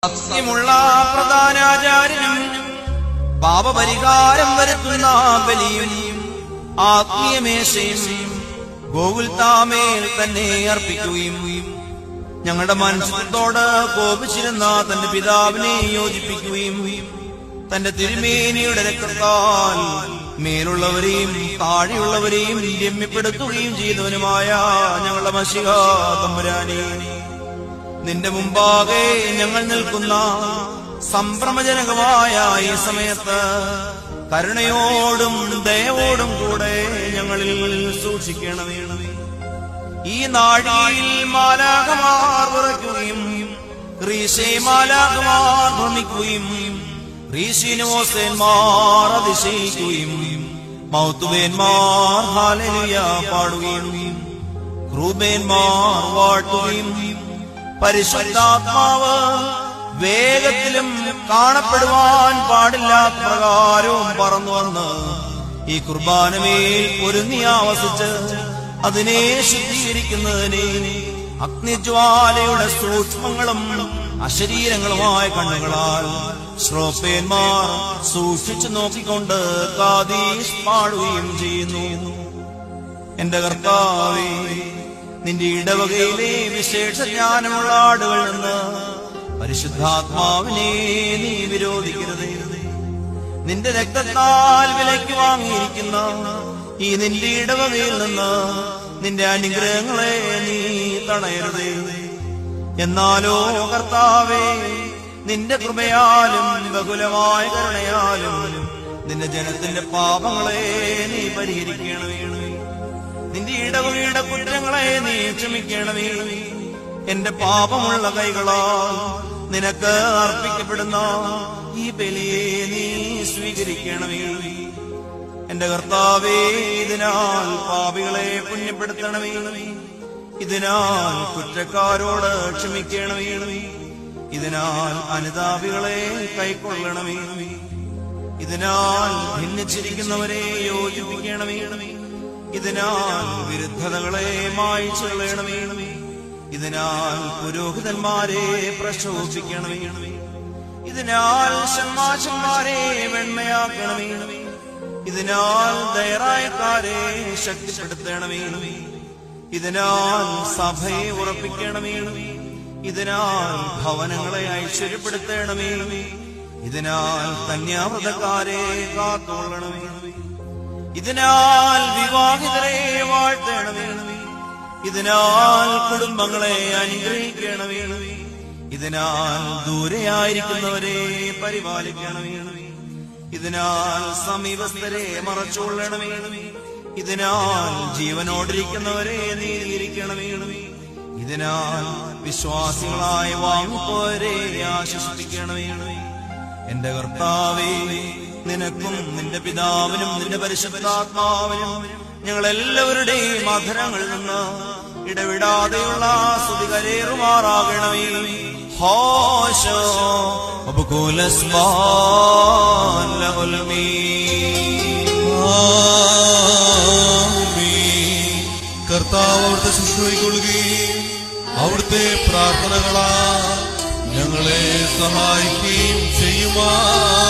സത്യമുള്ള പ്രധാനാചാര്യനും പാപപരിഹാരം വരുത്തുന്ന ബലിയും ആത്മീയമേശയും ഗോകുൽത്താമേൽ തന്നെ അർപ്പിക്കുകയും ഞങ്ങളുടെ മനസ്സോട് കോപിച്ചിരുന്ന തന്റെ പിതാവിനെ യോജിപ്പിക്കുകയും തന്റെ തിരുമേനിയുടെ രക്തത്താൽ മേലുള്ളവരെയും താഴെയുള്ളവരെയും രമ്യപ്പെടുത്തുകയും ചെയ്തവനുമായ ഞങ്ങളുടെ മശിഹ തമ്പുരാനെ, നിന്റെ മുമ്പാകെ ഞങ്ങൾ നിൽക്കുന്ന സംഭ്രമജനകമായ ഈ സമയത്ത് കരുണയോടും ദയവോടും കൂടെ ഞങ്ങളിൽ സൂക്ഷിക്കണമേ. ഈ നാഴികയിൽ മാലാഖമാർ വിറയ്ക്കുകയും മാലാഖമാർ ഭ്രമിക്കുകയും ഋഷിനോസേന്മാർ അതിശയിക്കുകയും മൗത്തുവേന്മാർ ഹല്ലേലൂയ പാടുകയും ക്രൂബേന്മാർ വാഴ്ത്തുകയും പരിശുദ്ധാത്മാവ് വേഗത്തിലും കാണപ്പെടുവാൻ പാടില്ലാത്ത പ്രകാരവും പറന്നു വന്ന് ഈ കുർബാനമേൽ പൊരുന്നിയാവസിച്ച് അതിനെ ശുദ്ധീകരിക്കുന്നതിനെ അഗ്നിജ്വാലയുടെ സൂക്ഷ്മങ്ങളും അശരീരങ്ങളുമായ കണ്ണുകളാൽ ശ്രോപ്പേന്മാർ സൂക്ഷിച്ചു നോക്കിക്കൊണ്ട് കാദീശ് പാടുകയും ചെയ്യുന്നു. എന്റെ കർത്താവേ, നിന്റെ ഇടവകയിലെ വിശേഷ ജ്ഞാനമുള്ള ആടുകളിൽ നിന്ന് പരിശുദ്ധാത്മാവിനെ നീ വിരോധിക്കരുതേ. നിന്റെ രക്തത്താൽ വിലയ്ക്ക് വാങ്ങിയിരിക്കുന്ന ഈ നിന്റെ ഇടവകയിൽ നിന്ന് നിന്റെ അനുഗ്രഹങ്ങളെ നീ തടയരുതേ. എന്നാലോ കർത്താവേ, നിന്റെ കൃപയാലും ബഹുലമായ കരുണയാലും നിന്റെ ജനത്തിന്റെ പാപങ്ങളെ നീ പരിഹരിക്കണമേ. നിന്റെ ഇടവകയുടെ കുറ്റങ്ങളെ നീ ക്ഷമിക്കണമേ. എന്റെ പാപമുള്ള കൈകളാൽ നിനക്ക് അർപ്പിക്കപ്പെടുന്ന ഈ ബലിയെ നീ സ്വീകരിക്കണമേ. എന്റെ കർത്താവേ, ഇതിനാൽ പാപികളെ പുണ്യപ്പെടുത്തണമേ. ഇതിനാൽ കുറ്റക്കാരോട് ക്ഷമിക്കണമേ. ഇതിനാൽ അനുതാപികളെ കൈക്കൊള്ളണമേ. ഇതിനാൽ ഭിന്നിച്ചിരിക്കുന്നവരെ യോജിപ്പിക്കണമേ. ഇതിനാൽ വിരുദ്ധതകളെ മായ്ച്ചു കളയണമേ. ഇതിനാൽ പുരോഹിതന്മാരെ പ്രശോഭിക്കണമേ. ഇതിനാൽ ഷമ്മാശന്മാരെ വെണ്മയാക്കണമേ. ഇതിനാൽ ദയറായക്കാരെ ശക്തിപ്പെടുത്തണമേ. ഇതിനാൽ സഭയെ ഉറപ്പിക്കണമേ. ഇതിനാൽ ഭവനങ്ങളെ ഐശ്വര്യപ്പെടുത്തണമേ. ഇതിനാൽ കന്യാവ്രതക്കാരെ കാത്തുകൊള്ളണമേ. ഇതിനാൽ വിവാഹിതരെ വാഴ്ത്തണമേ. ഇതിനാൽ കുടുംബങ്ങളെ അനുഗ്രഹിക്കണമേ. ഇതിനാൽ ദൂരെയായിരിക്കുന്നവരെ പരിപാലിക്കണമേ. ഇതിനാൽ സമീപസ്ഥരെ മറച്ചുകൊള്ളണമേ. ഇതിനാൽ ജീവനോടിരിക്കുന്നവരെ നീതിയിരിക്കണമേ. ഇതിനാൽ വിശ്വാസികളായ വാങ്ങിപ്പോരെ ആശ്വസിപ്പിക്കണമേ. എന്റെ കർത്താവേ, നിനക്കും നിന്റെ പിതാവിനും നിന്റെ പരിശുദ്ധാത്മാവിനും ഞങ്ങളെല്ലാവരുടെയും അധരങ്ങളിൽ നിന്ന് ഇടവിടാതെയുള്ള സ്തുതി കരേറുമാറാകണമേ. ഹോശോ കർത്താവ് അവിടുത്തെ ശുശ്രൂഷിക്കൊള്ളുകയും അവിടുത്തെ പ്രാർത്ഥനകളാ ഞങ്ങളെ സഹായിക്കുകയും ചെയ്യുമാറാകണമേ.